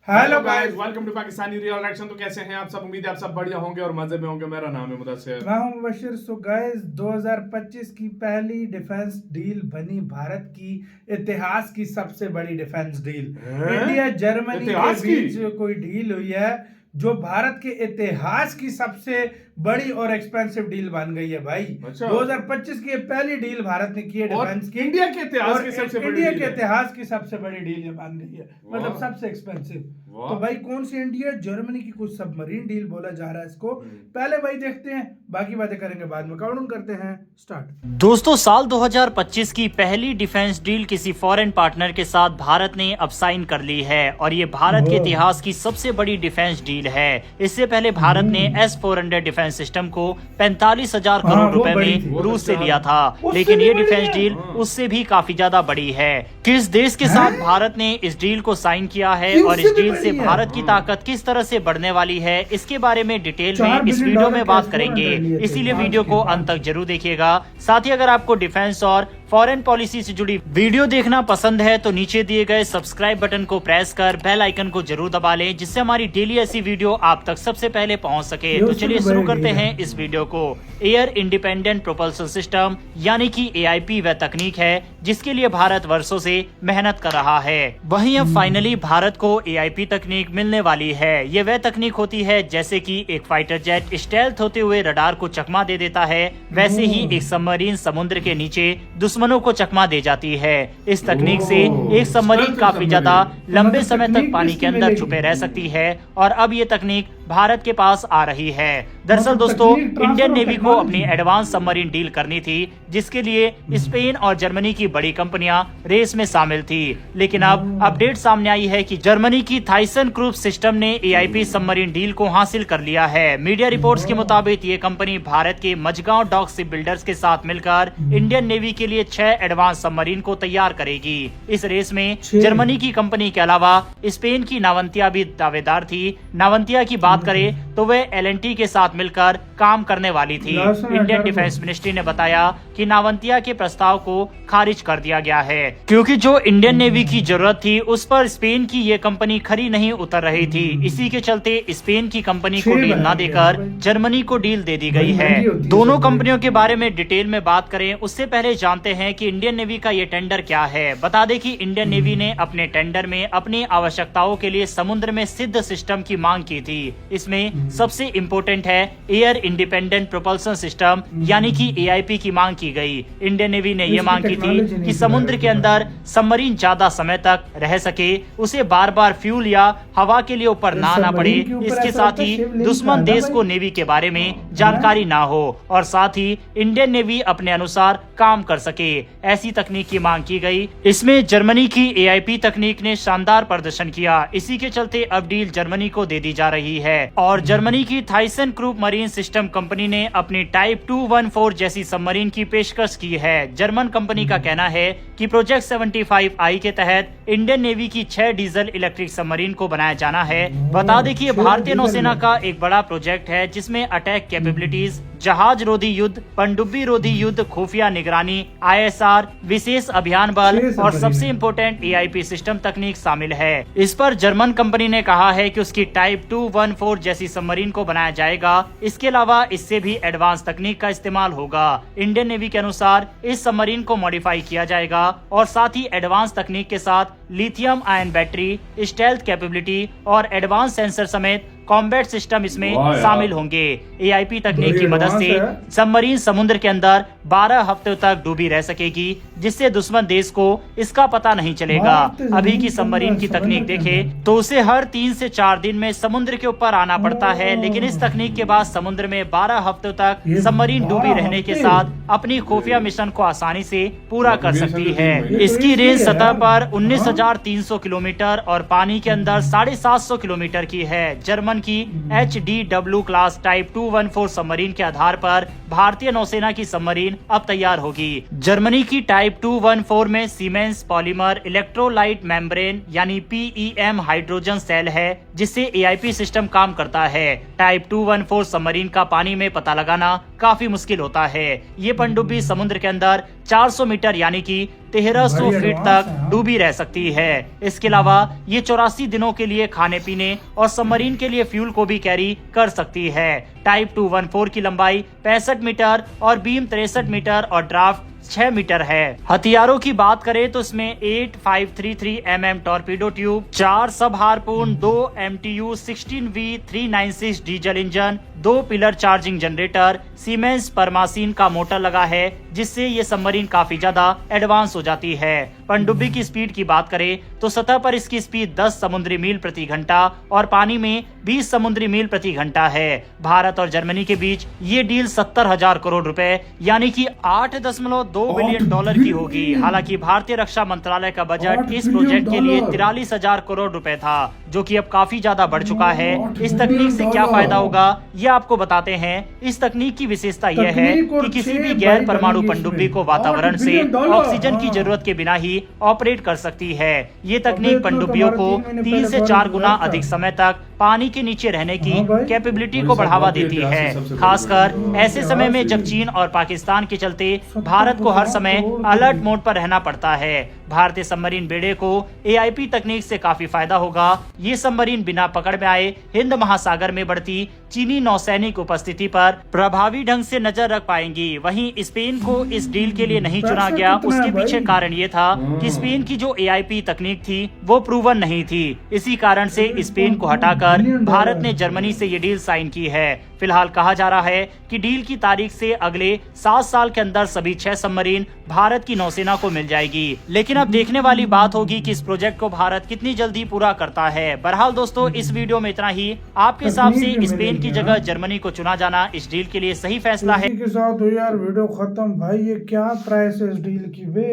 Hello guys, welcome to Pakistani real action. तो कैसे हैं आप सब? उम्मीद है आप सब बढ़िया होंगे और मजे में होंगे। मेरा नाम है मुदस्सिर। मैं हूं मुबशिर। सो गाइस, 2025 की पहली डिफेंस डील बनी भारत की इतिहास की सबसे बड़ी डिफेंस डील। इंडिया जर्मनी के बीच कोई डील हुई है जो भारत के इतिहास की सबसे बड़ी और एक्सपेंसिव डील बन गई है भाई। 2025 की पहली डील भारत ने की है डिफेंस की। इंडिया के इतिहास की सबसे बड़ी इंडिया के इतिहास की सबसे बड़ी डील बन गई है, मतलब सबसे एक्सपेंसिव। तो भाई कौन सी? इंडिया जर्मनी की कुछ सबमरीन डील बोला जा रहा है इसको। पहले भाई देखते हैं, बाकी बातें करेंगे बाद में। काउंट करते हैं, स्टार्ट। दोस्तों, साल 2025 की पहली डिफेंस डील किसी फॉरेन पार्टनर के साथ भारत ने अब साइन कर ली है और ये भारत के इतिहास की सबसे बड़ी डिफेंस डील है। इससे पहले भारत ने S-400 डिफेंस सिस्टम को 45,000 करोड़ रुपए में रूस से लिया था, लेकिन ये डिफेंस डील उससे भी काफी ज्यादा बड़ी है। किस देश के साथ भारत ने इस डील को साइन किया है और इस डील से भारत की ताकत किस तरह से बढ़ने वाली है, इसके बारे में डिटेल में इस वीडियो में बात करेंगे। इसीलिए वीडियो को अंत तक जरूर देखिएगा। साथ ही अगर आपको डिफेंस और फॉरेन पॉलिसी से जुड़ी वीडियो देखना पसंद है तो नीचे दिए गए सब्सक्राइब बटन को प्रेस कर बेल आइकन को जरूर दबा लें, जिससे हमारी डेली ऐसी वीडियो आप तक सबसे पहले पहुंच सके। तो चलिए शुरू करते हैं इस वीडियो को। एयर इंडिपेंडेंट प्रोपल्सन सिस्टम यानी कि AIP वह तकनीक है जिसके लिए भारत वर्षों से मेहनत कर रहा है। वहीं अब फाइनली भारत को AIP तकनीक मिलने वाली है। ये वह तकनीक होती है जैसे कि एक फाइटर जेट स्टेल्थ होते हुए रडार को चकमा दे देता है, वैसे ही एक सबमरीन समुद्र के नीचे दुश्मनों को चकमा दे जाती है। इस तकनीक से एक सबमरीन काफी ज्यादा लंबे समय तक पानी के अंदर छुपे रह सकती है और अब ये तकनीक भारत के पास आ रही है। दरअसल दोस्तों, इंडियन नेवी को अपनी एडवांस सबमरीन डील करनी थी, जिसके लिए स्पेन और जर्मनी की बड़ी कंपनियां रेस में शामिल थी। लेकिन अब अपडेट सामने आई है कि जर्मनी की थाइसन क्रूप सिस्टम ने AIP सबमरीन डील को हासिल कर लिया है। मीडिया रिपोर्ट्स के मुताबिक ये कंपनी भारत के मझगांव डॉक शिप बिल्डर्स के साथ मिलकर इंडियन नेवी के लिए 6 एडवांस सबमरीन को तैयार करेगी। इस रेस में जर्मनी की कंपनी के अलावा स्पेन की नावंतिया भी दावेदार थी। नावंतिया की बात करें तो वे L&T के साथ मिलकर काम करने वाली थी। इंडियन डिफेंस मिनिस्ट्री ने बताया कि नावंतिया के प्रस्ताव को खारिज कर दिया गया है, क्योंकि जो इंडियन नेवी की जरूरत थी उस पर स्पेन की ये कंपनी खरी नहीं उतर रही थी। इसी के चलते स्पेन की कंपनी को डील न देकर जर्मनी को डील दे दी गई है। दोनों कंपनियों के बारे में डिटेल में बात करें उससे पहले जानते हैं कि इंडियन नेवी का ये टेंडर क्या है। बता दें कि इंडियन नेवी ने अपने टेंडर में अपनी आवश्यकताओं के लिए समुद्र में सिद्ध सिस्टम की मांग की थी। इसमें सबसे इम्पोर्टेंट है एयर इंडिपेंडेंट प्रोपल्सन सिस्टम यानी कि AIP की मांग की गई। इंडियन नेवी ने यह मांग की थी कि समुद्र के अंदर सबमरीन ज्यादा समय तक रह सके, उसे बार बार फ्यूल या हवा के लिए ऊपर ना आना पड़े, इसके साथ ही दुश्मन देश को नेवी के बारे में जानकारी ना हो और साथ ही इंडियन नेवी अपने अनुसार काम कर सके। ऐसी तकनीक की मांग की गई। इसमें जर्मनी की AIP तकनीक ने शानदार प्रदर्शन किया। इसी के चलते अब डील जर्मनी को दे दी जा रही है और जर्मनी की Thyssen croup marine system company ने अपनी टाइप 214 जैसी सबमरीन की पेशकश की है। जर्मन कंपनी का कहना है कि प्रोजेक्ट 75I के तहत इंडियन नेवी की 6 डीजल इलेक्ट्रिक सबमरीन को बनाया जाना है। बता दें कि भारतीय नौसेना का एक बड़ा प्रोजेक्ट है जिसमें अटैक कैपेबिलिटीज, जहाज रोधी युद्ध, पनडुब्बी रोधी युद्ध, खुफिया निगरानी, ISR, विशेष अभियान बल और सबसे इम्पोर्टेंट AIP सिस्टम तकनीक शामिल है। इस पर जर्मन कंपनी ने कहा है कि उसकी टाइप 214 जैसी सबमरीन को बनाया जाएगा। इसके अलावा इससे भी एडवांस तकनीक का इस्तेमाल होगा। इंडियन नेवी के अनुसार इस सबमरीन को मॉडिफाई किया जाएगा और साथ ही एडवांस तकनीक के साथ lithium ion battery, stealth capability और एडवांस सेंसर समेत कॉम्बैट सिस्टम इसमें शामिल होंगे। AIP तकनीक की मदद से सबमरीन समुद्र के अंदर 12 हफ्तों तक डूबी रह सकेगी, जिससे दुश्मन देश को इसका पता नहीं चलेगा। अभी की सबमरीन की तकनीक देखें तो उसे हर 3 से 4 दिन में समुद्र के ऊपर आना पड़ता है, लेकिन इस तकनीक के बाद समुद्र में 12 हफ्तों तक सबमरीन डूबी रहने के साथ अपनी खुफिया मिशन को आसानी से पूरा कर सकती है। इसकी रेंज सतह पर 19,300 किलोमीटर और पानी के अंदर 750 किलोमीटर की है। जर्मन की HDW क्लास टाइप 214 सबमरीन के आधार पर भारतीय नौसेना की सबमरीन अब तैयार होगी। जर्मनी की टाइप 214 में सीमेंस पॉलीमर इलेक्ट्रोलाइट मेम्ब्रेन यानी PEM हाइड्रोजन सेल है, जिससे AIP सिस्टम काम करता है। टाइप 214 सबमरीन का पानी में पता लगाना काफी मुश्किल होता है। ये पनडुब्बी समुद्र के अंदर 400 मीटर यानी कि 1300 फीट तक डूबी रह सकती है। इसके अलावा ये 84 दिनों के लिए खाने पीने और सबमरीन के लिए फ्यूल को भी कैरी कर सकती है। टाइप 214 की लंबाई 65 मीटर और बीम 63 मीटर और ड्राफ्ट 6 मीटर है। हथियारों की बात करें तो इसमें 8533 mm torpedo tube, 4 sub harpoon, 2 MTU 16V396 diesel engine, 2 pillar charging generator, Siemens Permasyn का मोटर लगा है, जिससे ये सबमरीन काफी ज्यादा एडवांस हो जाती है। पनडुब्बी की स्पीड की बात करें तो सतह पर इसकी स्पीड 10 समुद्री मील प्रति घंटा और पानी में 20 समुद्री मील प्रति घंटा है। भारत और जर्मनी के बीच ये डील 70,000 करोड़ रुपए यानी कि 8.2 बिलियन डॉलर की होगी। हालांकि भारतीय रक्षा मंत्रालय का बजट इस प्रोजेक्ट के लिए 43,000 करोड़ रुपए था, जो कि अब काफी ज्यादा बढ़ चुका है। इस तकनीक से क्या फायदा होगा ये आपको बताते हैं। इस तकनीक की विशेषता यह है कि किसी भी गैर परमाणु पनडुब्बी को वातावरण से ऑक्सीजन की जरूरत के बिना ही ऑपरेट कर सकती है। ये तकनीक पनडुब्बियों को 3 से 4 गुना अधिक समय तक पानी के नीचे रहने की कैपेबिलिटी को बढ़ावा देती है, खासकर ऐसे समय में जब चीन और पाकिस्तान के चलते भारत को हर समय अलर्ट मोड पर रहना पड़ता है। भारतीय सबमरीन बेड़े को AIP तकनीक से काफी फायदा होगा। ये सबमरीन बिना पकड़ में आए हिंद महासागर में बढ़ती चीनी नौसैनिक उपस्थिति पर प्रभावी ढंग से नजर रख पाएंगी। वहीं स्पेन को इस डील के लिए नहीं चुना गया, उसके पीछे कारण ये था कि स्पेन की जो AIP तकनीक थी वो प्रूवन नहीं थी। इसी कारण से स्पेन को हटाकर भारत ने जर्मनी से ये डील साइन की है। फिलहाल कहा जा रहा है कि डील की तारीख से अगले 7 साल के अंदर सभी 6 सबमरीन भारत की नौसेना को मिल जाएगी। लेकिन अब देखने वाली बात होगी कि इस प्रोजेक्ट को भारत कितनी जल्दी पूरा करता है। बहरहाल दोस्तों, इस वीडियो में इतना ही। आपके हिसाब से स्पेन की जगह जर्मनी को चुना जाना इस डील के लिए सही फैसला है? के साथ हो यार वीडियो खत्म। भाई ये क्या प्राइस है इस डील की बे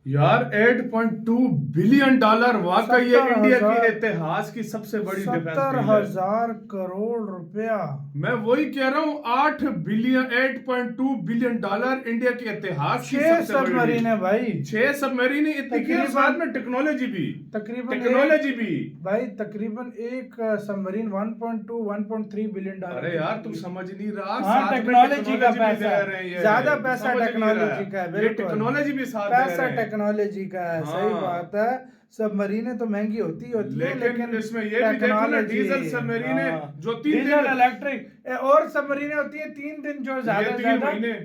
यार? 8.2 बिलियन डॉलर, वाकई ये इंडिया के इतिहास की सबसे बड़ी डिफेंस डील है। 70,000 करोड़ रुपया। मैं वही कह रहा हूँ, 8.2 बिलियन डॉलर इंडिया के इतिहास की 6 सबसे बड़ी सबमरीन है भाई। 6 सबमरीन इतनी के साथ में टेक्नोलॉजी भी भाई तकरीबन एक सबमरीन 1.3 बिलियन डॉलर। अरे यार तू समझ नहीं रहा, हाँ, टेक्नोलॉजी का पैसा, ज्यादा पैसा समझ नहीं टेक्नोलॉजी का है। ये टेक्नोलॉजी भी साथ दे रहे हैं। टेक्नोलॉजी का है, सही बात है। सबमरीनें तो महंगी होती है, लेकिन इसमें ये भी देखो ना, डीजल सबमरीनें जो 3 दिन इलेक्ट्रिक और सबमरीनें होती है 3 दिन, जो ज्यादा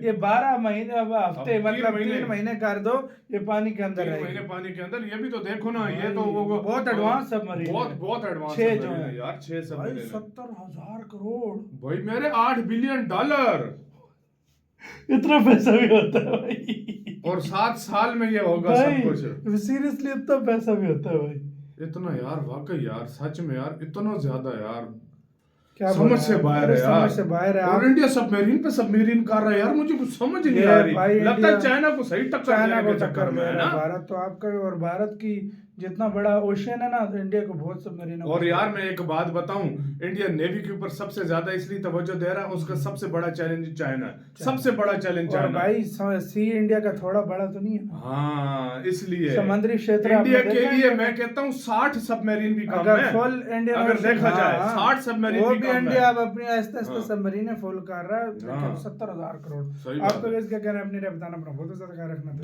ये 12 महीने हफ्ते, मतलब 3 महीने कर दो ये पानी के अंदर है। 3 महीने पानी के अंदर। ये भी तो देखो ना, ये तो वो बहुत एडवांस सबमरीन, बहुत एडवांस 6 जो है यार। 6 सबमरीन 70,000 करोड़ भाई मेरे 8 बिलियन डॉलर। इतना पैसा भी होता है भाई, और 7 साल में ये होगा सब कुछ। सीरियसली इतना पैसा भी होता है भाई। इतना यार, वाकई यार, सच में यार, इतना ज्यादा यार, क्या समझ से बाहर है यार। समझ से बाहर है। और इंडिया सबमरीन पे सबमरीन कर रहा है यार, मुझे कुछ समझ नहीं आ रही। लगता है चाइना को सही टक्कर में है ना। भारत तो आपका, और भारत की जितना बड़ा ओशन है ना, तो इंडिया को बहुत सबमरीन। और यार मैं एक बात बताऊं, इंडिया नेवी के ऊपर सबसे ज्यादा इसलिए तवज्जो दे रहा है, उसका सबसे बड़ा चैलेंज चाइना है। सबसे बड़ा चैलेंज चाइना भाई। सी इंडिया का थोड़ा बड़ा तो नहीं है। हाँ, इसलिए समुद्री क्षेत्र इंडिया के लिए मैं कहता हूँ 60 सबमरीन भी कम है। फुल इंडिया अगर देखा जाए 60 सबमरीन भी कम है। इंडिया अब अपनी आस्ते आस्ते सबमरीन फुल कर रहा है। 70,000 करोड़। आपको क्या कहना है? अपनी राय बताना, अपना बहुत ज्यादा ख्याल रखना।